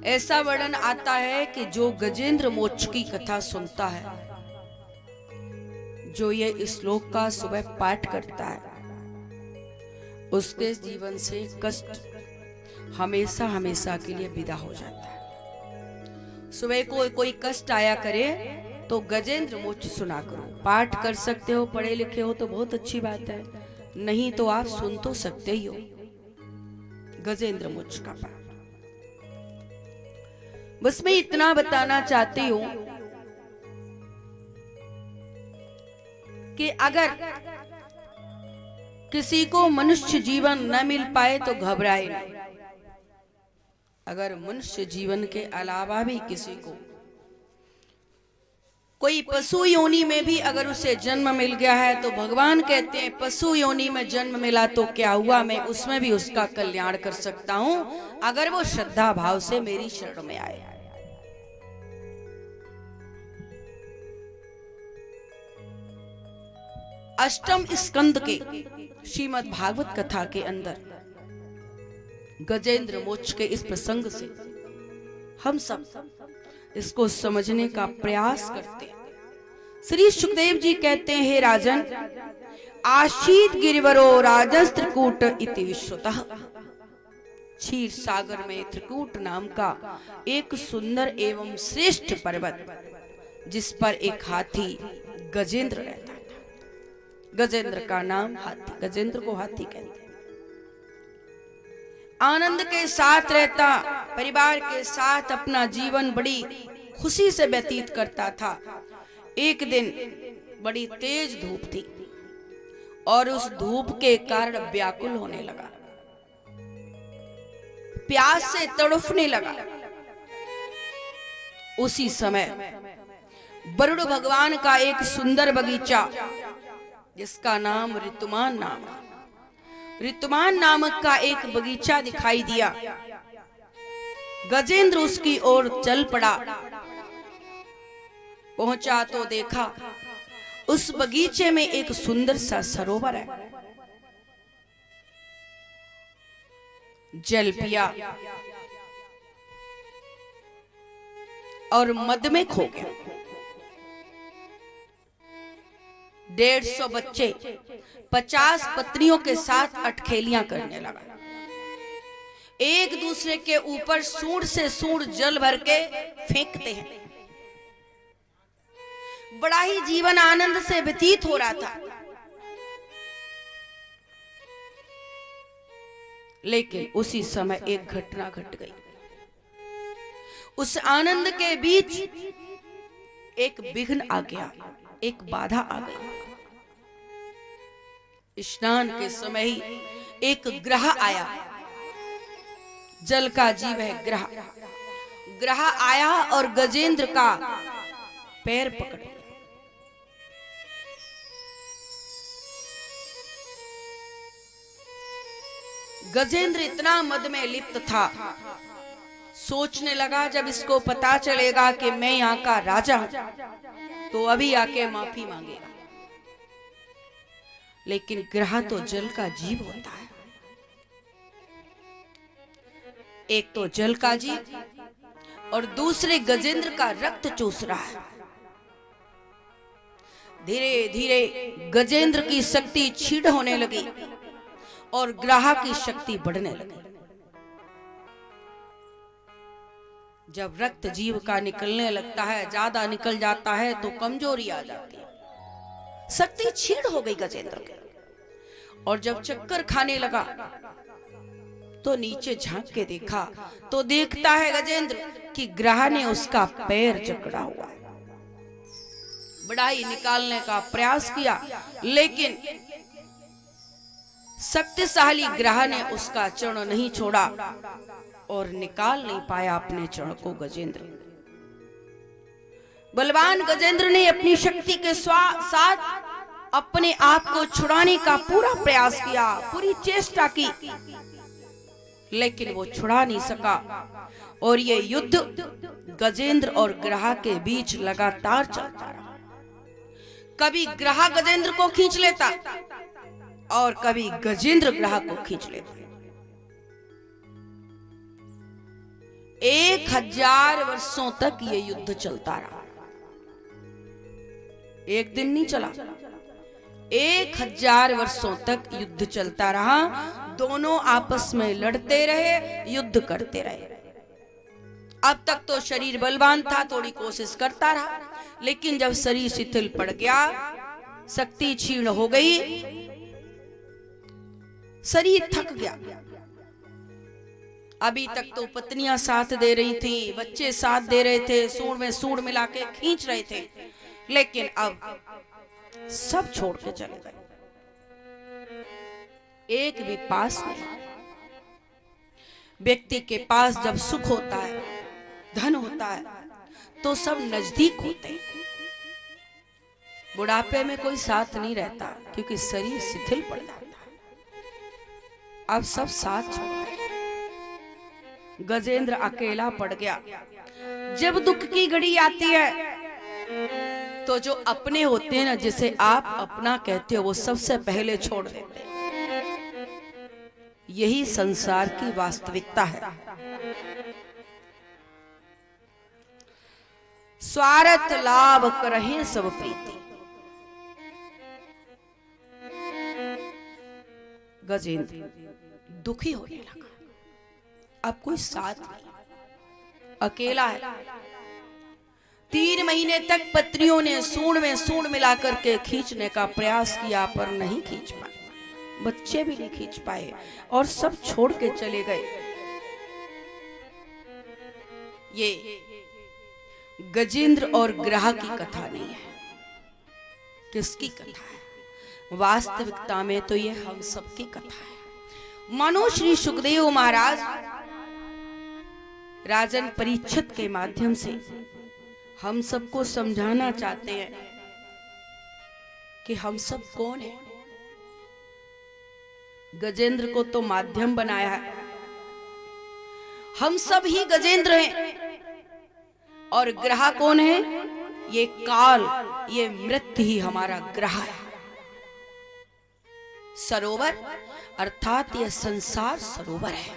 ऐसा वर्णन आता है कि जो गजेंद्र मोक्ष की कथा सुनता है, जो ये श्लोक का सुबह पाठ करता है, उसके जीवन से कष्ट हमेशा हमेशा के लिए विदा हो जाता है। सुबह को कोई कष्ट आया करे तो गजेंद्र मोक्ष सुना करो। पाठ कर सकते हो, पढ़े लिखे हो तो बहुत अच्छी बात है, नहीं तो आप सुन तो सकते ही हो गजेंद्र मोक्ष का पाठ। बस मैं इतना बताना चाहती हूं कि अगर किसी को मनुष्य जीवन न मिल पाए तो घबराए नहीं। अगर मनुष्य जीवन के अलावा भी किसी को कोई पशु योनि में भी अगर उसे जन्म मिल गया है तो भगवान कहते हैं पशु योनि में जन्म मिला तो क्या हुआ, मैं उसमें भी उसका कल्याण कर सकता हूं अगर वो श्रद्धा भाव से मेरी शरण में आए। अष्टम स्कंद के श्रीमद् भागवत कथा के अंदर गजेंद्र मोक्ष के इस प्रसंग से हम सब इसको समझने का प्रयास करते हैं। श्री सुखदेव जी कहते हैं, हे राजन, आशीत गिरिवरो राजस्त्रकूट इति विश्रुतः। क्षीर सागर में त्रिकूट नाम का एक सुंदर एवं श्रेष्ठ पर्वत, जिस पर एक हाथी गजेंद्र रहता था। गजेंद्र का नाम हाथी, गजेंद्र को हाथी कहते हैं। आनंद के साथ रहता, परिवार के साथ अपना जीवन बड़ी खुशी से व्यतीत करता था। एक दिन बड़ी तेज धूप थी और उस धूप के कारण व्याकुल होने लगा, प्यास से तड़फने लगा। उसी समय वरुण भगवान का एक सुंदर बगीचा, जिसका नाम ऋतुमान नाम, ऋतुमान नामक का एक बगीचा दिखाई दिया। गजेंद्र उसकी ओर चल पड़ा। पहुंचा तो देखा उस बगीचे में एक सुंदर सा सरोवर है। जल पिया और मद में खो गया। 150 बच्चे 50 पत्नियों के साथ अटखेलियां करने लगा। एक दूसरे के ऊपर सूंड से सूंड जल भर के फेंकते हैं। बड़ा ही जीवन आनंद से व्यतीत हो रहा था। लेकिन उसी समय एक घटना घट गई। उस आनंद के बीच एक विघ्न आ गया, एक बाधा आ गई। स्नान के समय ही एक ग्रह आया। जल का जीव है ग्रह। ग्रह आया और गजेंद्र का पैर पकड़ लिया। गजेंद्र इतना मद में लिप्त था, सोचने लगा जब इसको पता चलेगा कि मैं यहाँ का राजा हूं तो अभी आके माफी मांगेगा। लेकिन ग्रह तो जल का जीव होता है। एक तो जल का जीव और दूसरे गजेंद्र का रक्त चूस रहा है। धीरे धीरे गजेंद्र की शक्ति क्षीण होने लगी और ग्रह की शक्ति बढ़ने लगी। जब रक्त जीव का निकलने लगता है, ज्यादा निकल जाता है तो कमजोरी आ जाती है, शक्ति क्षीण हो गई गजेंद्र के। और जब चक्कर खाने लगा तो नीचे झांक के देखा तो देखता है गजेंद्र कि ग्रह ने उसका पैर जकड़ा हुआ है। बड़ा ही निकालने का प्रयास किया, लेकिन शक्तिशाली ग्रह ने उसका चरण नहीं छोड़ा और निकाल नहीं पाया अपने चरण को गजेंद्र। बलवान गजेंद्र ने अपनी शक्ति के साथ अपने आप को छुड़ाने का पूरा प्रयास किया, पूरी चेष्टा की, लेकिन वो छुड़ा नहीं सका। और ये युद्ध गजेंद्र और ग्रह के बीच लगातार चलता रहा। कभी ग्रह गजेंद्र को खींच लेता और कभी गजेंद्र ग्रह को खींच लेता। एक 1000 वर्षों तक ये युद्ध चलता रहा। एक दिन नहीं चला, 1000 वर्षों तक युद्ध चलता रहा। दोनों आपस में लड़ते रहे, युद्ध करते रहे। अब तक तो शरीर बलवान था, थोड़ी कोशिश करता रहा, लेकिन जब शरीर शिथिल पड़ गया, शक्ति क्षीण हो गई, शरीर थक गया। अभी तक तो पत्नियां साथ दे रही थी, बच्चे साथ दे रहे थे, सूंड में सूंड मिला के खींच रहे थे, लेकिन अब सब छोड़ के चले गए। एक भी पास नहीं। व्यक्ति के पास जब सुख होता है, धन होता है, तो सब नजदीक होते हैं। बुढ़ापे में कोई साथ नहीं रहता, क्योंकि शरीर शिथिल पड़ जाता है। अब सब साथ छोड़ गए। गजेंद्र अकेला पड़ गया। जब दुख की घड़ी आती है, तो जो अपने होते हैं ना, जिसे आप अपना कहते हो, वो सबसे पहले छोड़ देते हैं। यही संसार की वास्तविकता है। स्वार्थ लाभ करहे सब प्रीति। गजेंद्र दुखी होने लगा। अब कोई साथ नहीं, अकेला है। 3 महीने तक पत्नियों ने सूंड में सूंड मिलाकर के खींचने का प्रयास किया, पर नहीं खींच पाए। बच्चे भी नहीं खींच पाए और सब छोड़ के चले गए। ये गजेंद्र और ग्रह की कथा नहीं है। किसकी कथा है? वास्तविकता में तो ये हम सबकी कथा है। मानो श्री सुखदेव महाराज राजन परीक्षित के माध्यम से हम सबको समझाना चाहते हैं कि हम सब कौन है। गजेंद्र को तो माध्यम बनाया है, हम सब ही गजेंद्र हैं। और ग्रह कौन है? ये काल, ये मृत्यु ही हमारा ग्रह है। सरोवर अर्थात ये संसार सरोवर है।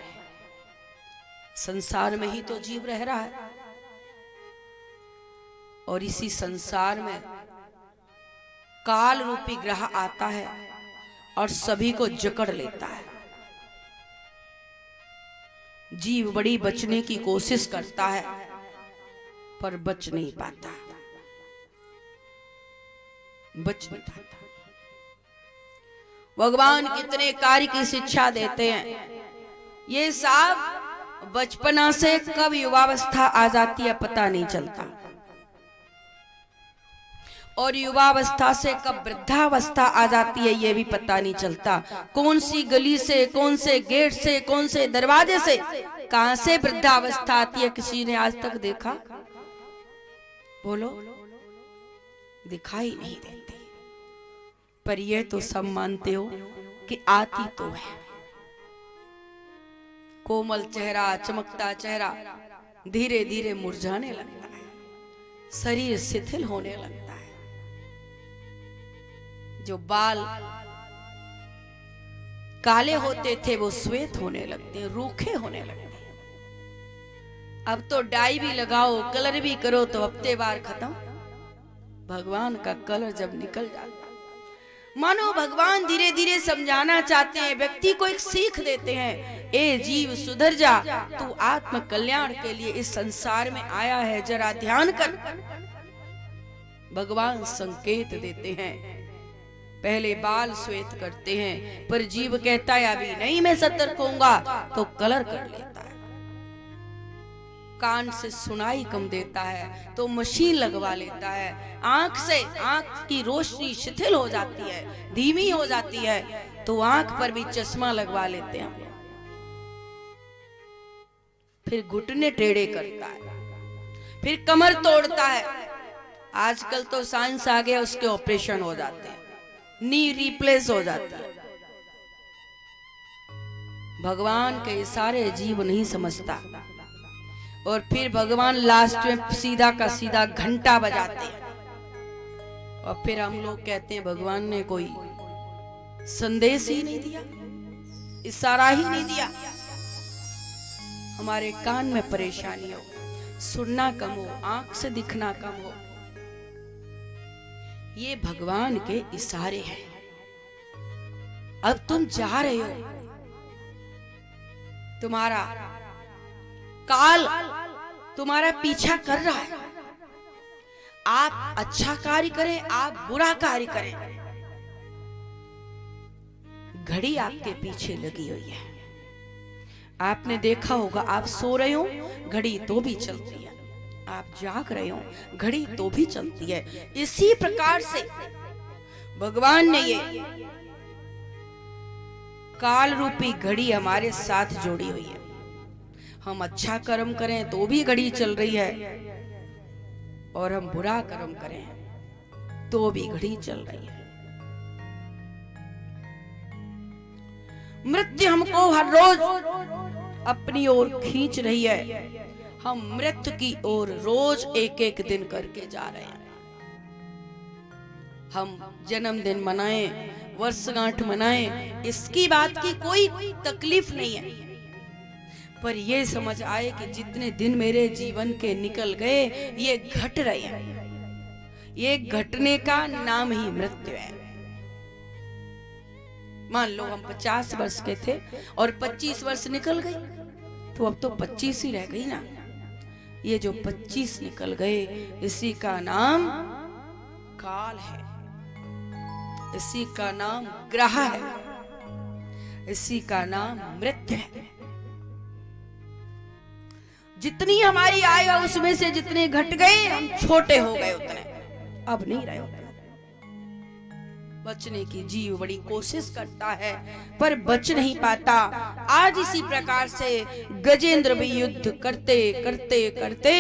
संसार में ही तो जीव रह रहा है, और इसी संसार में काल रूपी ग्रह आता है और सभी को जकड़ लेता है। जीव बड़ी बचने की कोशिश करता है, पर बच नहीं पाता, बच नहीं पाता। भगवान कितने कार्य की शिक्षा देते हैं। ये सब बचपना से कब युवावस्था आ जाती है पता नहीं चलता, और युवावस्था से कब वृद्धावस्था आ जाती है ये भी पता नहीं चलता। कौन सी गली से, कौन से गेट से, कौन से दरवाजे से, कहां से वृद्धावस्था आती है, किसी ने आज तक देखा? बोलो, दिखाई नहीं देती। पर ये तो सब मानते हो कि आती तो है। कोमल चेहरा, चमकता चेहरा धीरे धीरे मुरझाने लगता है, शरीर शिथिल होने लगता है। जो बाल काले होते थे वो श्वेत होने लगते हैं, रूखे होने लगते हैं। अब तो डाई भी लगाओ, कलर भी करो तो हफ्ते बार खत्म। भगवान का कलर जब निकल जाता, मानो भगवान धीरे धीरे समझाना चाहते हैं, व्यक्ति को एक सीख देते हैं, ए जीव सुधर जा, तू आत्म कल्याण के लिए इस संसार में आया है, जरा ध्यान कर। भगवान संकेत देते हैं, पहले बाल श्वेत करते हैं, पर जीव कहता है अभी नहीं, मैं सतर्क होऊंगा, तो कलर कर लेता है। कान से सुनाई कम देता है तो मशीन लगवा लेता है। आंख से, आंख की रोशनी शिथिल हो जाती है, धीमी हो जाती है, तो आंख पर भी चश्मा लगवा लेते हैं। फिर घुटने टेढ़े करता है, फिर कमर तोड़ता है। आजकल तो साइंस आ गया, उसके ऑपरेशन हो जाते हैं, नी रिप्लेस हो जाती है। भगवान के इशारे जीव नहीं समझता, और फिर भगवान लास्ट में सीधा का सीधा घंटा बजाते हैं, और फिर हम लोग कहते हैं भगवान ने कोई संदेश ही नहीं दिया, इशारा ही नहीं दिया। हमारे कान में परेशानी हो, सुनना कम हो, आंख से दिखना कम हो, ये भगवान के इशारे हैं। अब तुम जा रहे हो, तुम्हारा काल तुम्हारा पीछा कर रहा है। आप अच्छा कार्य करें, आप बुरा कार्य करें, घड़ी आपके पीछे लगी हुई है। आपने देखा होगा, आप सो रहे हो घड़ी तो भी चलती है, आप जाग रहे हो घड़ी तो भी चलती है। इसी प्रकार से भगवान ने ये काल रूपी घड़ी हमारे साथ जोड़ी हुई है। हम अच्छा कर्म करें तो भी घड़ी चल रही है, और हम बुरा कर्म करें तो भी घड़ी चल रही है। मृत्यु हमको हर रोज अपनी ओर खींच रही है। हम मृत्यु की ओर रोज एक एक दिन करके जा रहे हैं। हम जन्मदिन मनाएं, वर्षगांठ मनाएं, इसकी बात की कोई तकलीफ नहीं है, पर ये समझ आए कि जितने दिन मेरे जीवन के निकल गए ये घट रहे हैं। ये घटने का नाम ही मृत्यु है। मान लो हम 50 वर्ष के थे और 25 वर्ष निकल गई, तो अब तो 25 ही रह गई ना। ये जो 25 निकल गए, इसी का नाम काल है, इसी का नाम ग्रह है, इसी का नाम मृत्यु है। जितनी हमारी आयु उसमें से जितने घट गए, हम छोटे हो गए उतने, अब नहीं रहे उतने। बचने की जीव बड़ी कोशिश करता है पर बच नहीं पाता। आज इसी प्रकार से गजेंद्र भी युद्ध करते करते करते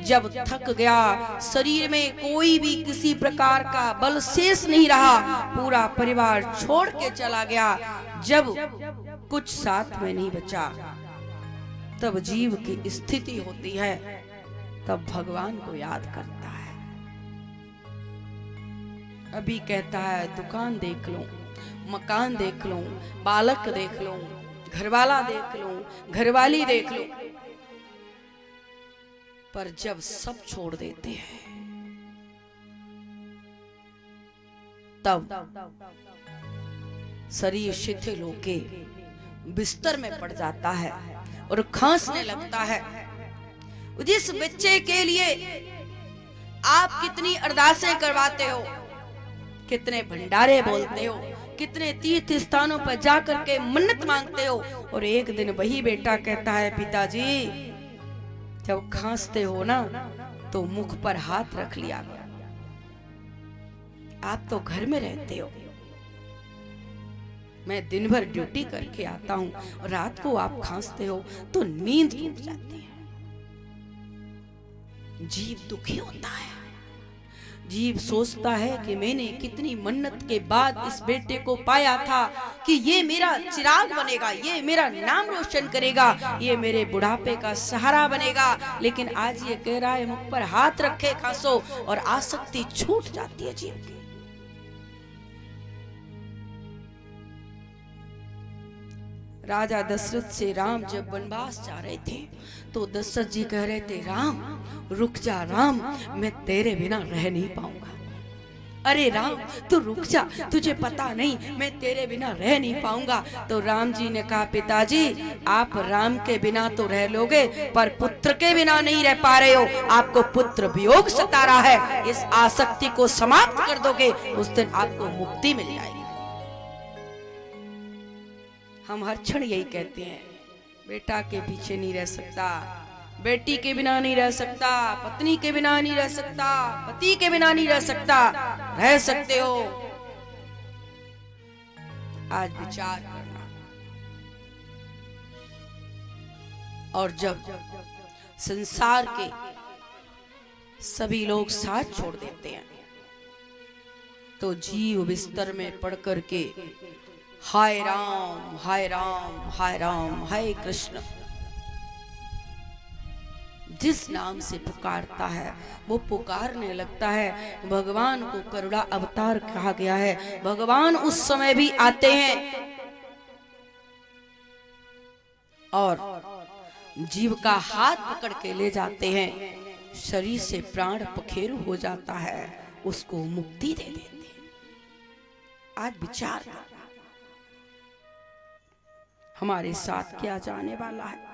जब थक गया, शरीर में कोई भी किसी प्रकार का बल शेष नहीं रहा, पूरा परिवार छोड़ के चला गया। जब कुछ साथ में नहीं बचा, तब जीव की स्थिति होती है, तब भगवान को याद करता है। अभी कहता है दुकान देख लूं, मकान देख लूं, बालक देख लूं, घरवाला देख लूं, घरवाली देख लूं, पर जब सब छोड़ देते हैं तब शरीर शिथिल होके बिस्तर में पड़ जाता है और खांसने लगता है। जिस बच्चे के लिए आप कितनी अरदासें करवाते हो, कितने भंडारे बोलते हो, कितने तीर्थ स्थानों पर जाकर के मन्नत मांगते हो, और एक दिन वही बेटा कहता है पिताजी जब खांसते हो ना तो मुख पर हाथ रख लिया। आप तो घर में रहते हो, मैं दिन भर ड्यूटी करके आता हूं और रात को आप खांसते हो तो नींद टूट जाती है। जीव दुखी होता है। जीव सोचता है कि मैंने कितनी मन्नत के बाद इस बेटे को पाया था कि ये मेरा चिराग बनेगा, ये मेरा नाम रोशन करेगा, ये मेरे बुढ़ापे का सहारा बनेगा, लेकिन आज ये कह रहा है मुख पर हाथ रखे खांसो, और आसक्ति छूट जाती है जीव की। राजा दशरथ से राम जब वनवास जा रहे थे तो दशरथ जी कह रहे थे राम रुक जा, राम मैं तेरे बिना रह नहीं पाऊंगा। अरे राम तू रुक जा, तुझे पता नहीं मैं तेरे बिना रह नहीं पाऊंगा। तो राम जी ने कहा पिताजी आप राम के बिना तो रह लोगे, पर पुत्र के बिना नहीं रह पा रहे हो, आपको पुत्र वियोग सता रहा है। इस आसक्ति को समाप्त कर दोगे, उस दिन आपको मुक्ति मिल जाएगी। हम हर क्षण यही कहते हैं, बेटा के पीछे नहीं रह सकता, बेटी के बिना नहीं रह सकता, पत्नी के बिना नहीं रह सकता, पति के बिना नहीं रह सकता। रह सकते हो, आज विचार करना। और जब संसार के सभी लोग साथ छोड़ देते हैं तो जीव बिस्तर में पड़ कर के हाय राम हाय राम हाय राम हाय कृष्ण जिस नाम से पुकारता है वो पुकारने लगता है। भगवान को करुणा अवतार कहा गया है। भगवान उस समय भी आते हैं और जीव का हाथ पकड़ के ले जाते हैं, शरीर से प्राण पखेरु हो जाता है, उसको मुक्ति दे देते हैं। आज विचार करना हमारे साथ क्या जाने वाला है।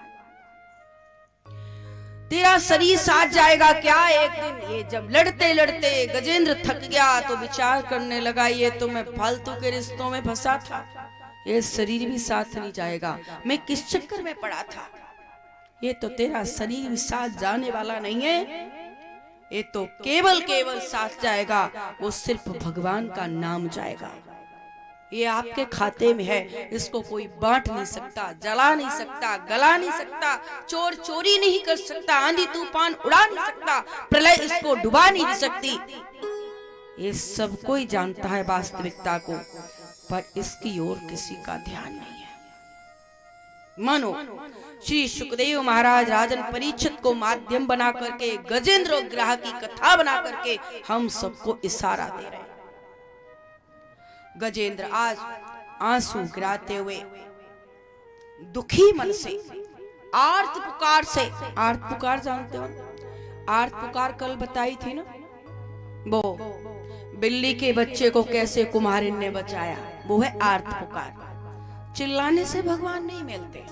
तेरा शरीर साथ जाएगा क्या एक दिन। ये जब लड़ते लड़ते गजेंद्र थक गया तो विचार करने लगा, ये तो मैं फालतू के रिश्तों में फंसा था, ये शरीर भी साथ नहीं जाएगा, मैं किस चक्कर में पड़ा था। ये तो तेरा शरीर भी साथ जाने वाला नहीं है, ये तो केवल साथ जाएगा, वो सिर्फ भगवान का नाम जाएगा। ये आपके खाते में है, इसको कोई बांट नहीं सकता, जला नहीं सकता, गला नहीं सकता, चोर चोरी नहीं कर सकता, आंधी तूफान उड़ा नहीं सकता, प्रलय इसको डुबा नहीं सकती। ये सब कोई जानता है वास्तविकता को, पर इसकी ओर किसी का ध्यान नहीं है। मानो श्री सुखदेव महाराज राजन परीक्षित को माध्यम बना करके, गजेंद्र ग्रह की कथा बना करके हम सबको इशारा दे रहे हैं। गजेंद्र आज आंसू गिराते हुए दुखी मन से आर्त पुकार से, आर्त पुकार जानते हो, आर्त पुकार कल बताई थी ना, वो बिल्ली के बच्चे को कैसे कुम्हारिन ने बचाया, वो है आर्त पुकार। चिल्लाने से भगवान नहीं मिलते,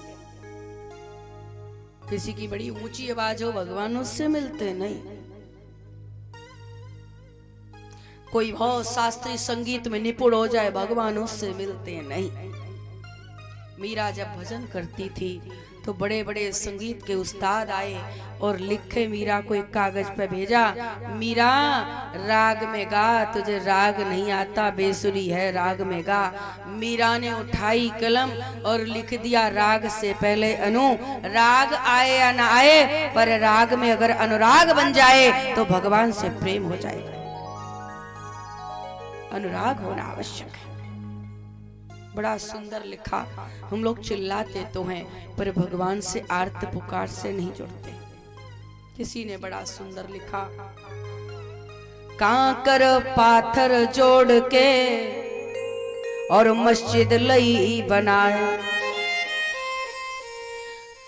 किसी की बड़ी ऊंची आवाज हो भगवान उससे मिलते नहीं, कोई बहुत शास्त्रीय संगीत में निपुण हो जाए भगवान उससे मिलते नहीं। मीरा जब भजन करती थी तो बड़े बड़े संगीत के उस्ताद आए और लिखे मीरा को एक कागज पे भेजा, मीरा राग में गा, तुझे राग नहीं आता, बेसुरी है राग में गा। मीरा ने उठाई कलम और लिख दिया राग से पहले अनु, राग आए या ना आए, पर राग में अगर अनुराग बन जाए तो भगवान से प्रेम हो जाएगा। अनुराग होना आवश्यक है। बड़ा सुंदर लिखा। हम लोग चिल्लाते तो हैं पर भगवान से आर्त पुकार से नहीं जुड़ते। किसी ने बड़ा सुंदर लिखा, कांकर पाथर जोड़ के और मस्जिद लई बनाए,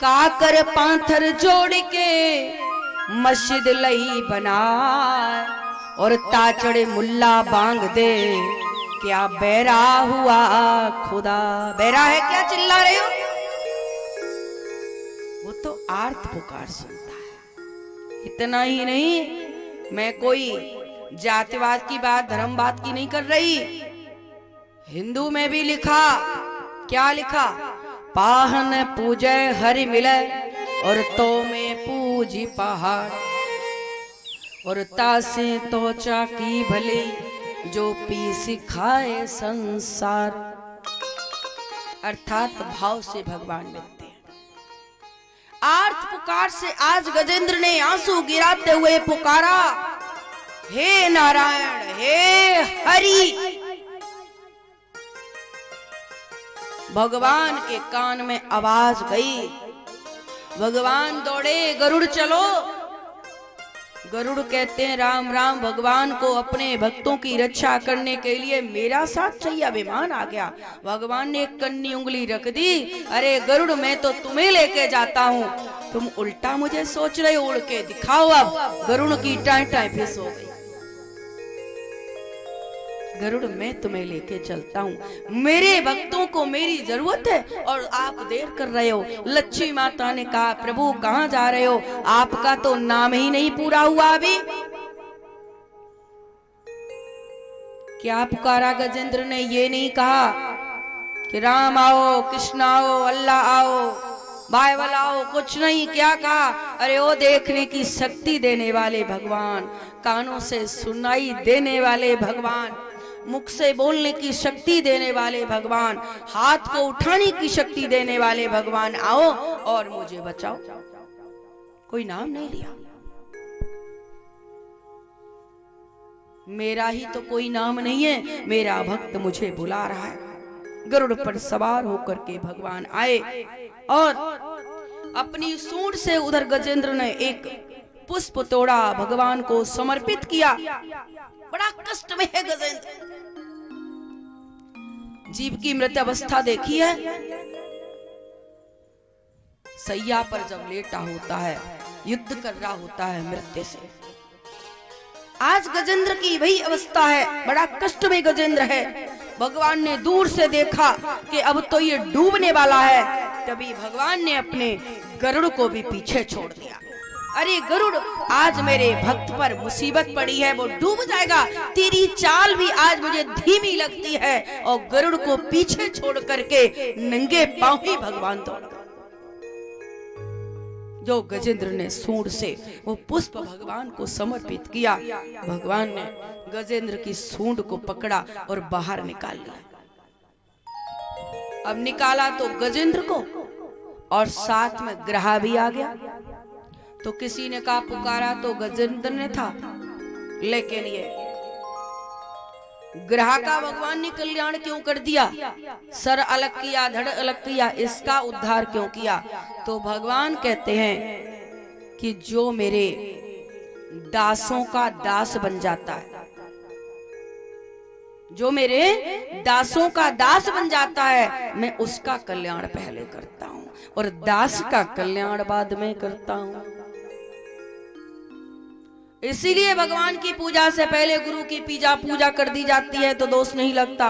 काकर पाथर जोड़ के मस्जिद लई बनाए, और ताचड़े मुल्ला बांग दे, क्या बैरा हुआ खुदा। बैरा है क्या, चिल्ला रहे हो? वो तो आर्त पुकार सुनता है। इतना ही नहीं, मैं कोई जातिवाद की बात, धर्मवाद की नहीं कर रही। हिंदू में भी लिखा, क्या लिखा, पाहन पूजे हरि मिले और तो में पूजी पहाड़, और तासे तोचा की भले जो पी सिखाए संसार। अर्थात भाव से भगवान मिलते हैं। आर्त पुकार से आज गजेंद्र ने आंसू गिराते हुए पुकारा, हे नारायण, हे हरि। भगवान के कान में आवाज गई, भगवान दौड़े, गरुड़ चलो। गरुड़ कहते हैं राम राम, भगवान को अपने भक्तों की रक्षा करने के लिए मेरा साथ चाहिए, अभिमान आ गया। भगवान ने एक कन्नी उंगली रख दी, अरे गरुड़ मैं तो तुम्हें लेके जाता हूँ, तुम उल्टा मुझे सोच रहे हो, उड़ के दिखाओ। अब गरुड़ की टाई टाई फिस हो गई। गरुड़ मैं तुम्हें लेके चलता हूँ, मेरे भक्तों को मेरी जरूरत है और आप देर कर रहे हो। लक्ष्मी माता ने कहा, प्रभु कहाँ जा रहे हो, आपका तो नाम ही नहीं पूरा हुआ अभी। क्या पुकारा गजेंद्र ने, ये नहीं कहा कि राम आओ, कृष्ण आओ, अल्लाह आओ, बाइबल आओ, कुछ नहीं। क्या कहा, अरे वो देखने की शक्ति देने वाले भगवान, कानों से सुनाई देने वाले भगवान, मुख से बोलने की शक्ति देने वाले भगवान, हाथ को उठाने की शक्ति देने वाले भगवान, आओ और मुझे बचाओ। कोई नाम नहीं लिया, मेरा ही तो कोई नाम नहीं है, मेरा भक्त मुझे बुला रहा है। गरुड़ पर सवार होकर के भगवान आए और अपनी सूंड से उधर गजेंद्र ने एक पुष्प तोड़ा, भगवान को समर्पित किया। बड़ा कष्ट में है गजेंद्र। जीव की मृत अवस्था देखी है, सैया पर जब लेटा होता है, युद्ध कर रहा होता है मृत्यु से। आज गजेंद्र की वही अवस्था है, बड़ा कष्ट में गजेंद्र है। भगवान ने दूर से देखा कि अब तो ये डूबने वाला है, तभी भगवान ने अपने गरुड़ को भी पीछे छोड़ दिया। अरे गरुड़, आज मेरे भक्त पर मुसीबत पड़ी है, वो डूब जाएगा, तेरी चाल भी आज मुझे धीमी लगती है। और गरुड़ को पीछे छोड़ करके नंगे पांव ही भगवान दौड़ गए। जो गजेंद्र ने सूंड से वो पुष्प भगवान को समर्पित किया, भगवान ने गजेंद्र की सूंड को पकड़ा और बाहर निकाल लिया। अब निकाला तो गजेंद्र को और साथ में ग्रहा भी आ गया। तो किसी ने कहा पुकारा तो गजेंद्र ने था, लेकिन ये ग्रह का भगवान ने कल्याण क्यों कर दिया? सर अलग किया, धड़ अलग किया, इसका उद्धार क्यों किया? तो भगवान कहते हैं कि जो मेरे दासों का दास बन जाता है, जो मेरे दासों का दास बन जाता है, मैं उसका कल्याण पहले करता हूं और दास का कल्याण बाद में करता हूं। इसीलिए भगवान की पूजा से पहले गुरु की पूजा कर दी जाती है तो दोष नहीं लगता।